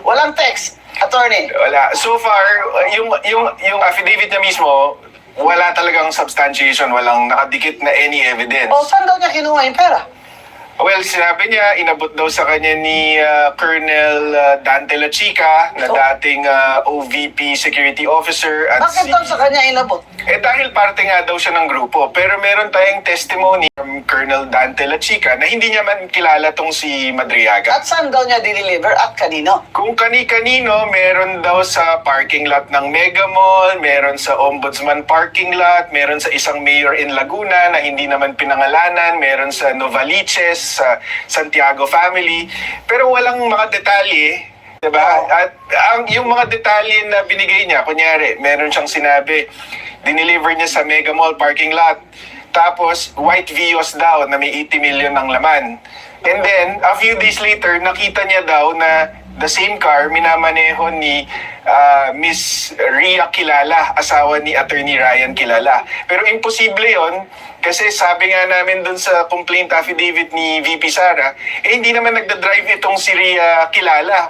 Walang text, attorney. Wala. So far, yung affidavit niya mismo, wala talagang substantiation, walang nakadikit na any evidence. O, saan daw niya kinuha yung pera? Well, sinabi niya, inabot daw sa kanya ni Colonel Dante La Chica, na So, dating OVP Security Officer. At Bakit daw sa kanya inabot? dahil parte nga daw siya ng grupo. Pero meron tayong testimony from Colonel Dante La Chica na hindi niya man kilala tong si Madriaga. At saan daw niya diniliver at kanino? Kung kani-kanino, meron daw sa parking lot ng Mega Mall, meron sa Ombudsman parking lot, meron sa isang mayor in Laguna na hindi naman pinangalanan, meron sa Novaliches, sa Santiago family, pero walang mga detalye, diba? At yung mga detalye na binigay niya, kunyari, meron siyang sinabi, dineliver niya sa Mega Mall parking lot, tapos white Vios daw na may 80 million ng laman. And then, a few days later, nakita niya daw na the same car minamaneho ni Miss Ria Kilala, asawa ni Attorney Ryan Kilala. Pero imposible yon kasi sabi nga namin dun sa complaint affidavit ni VP Sara, hindi naman nagda-drive itong si Ria Kilala.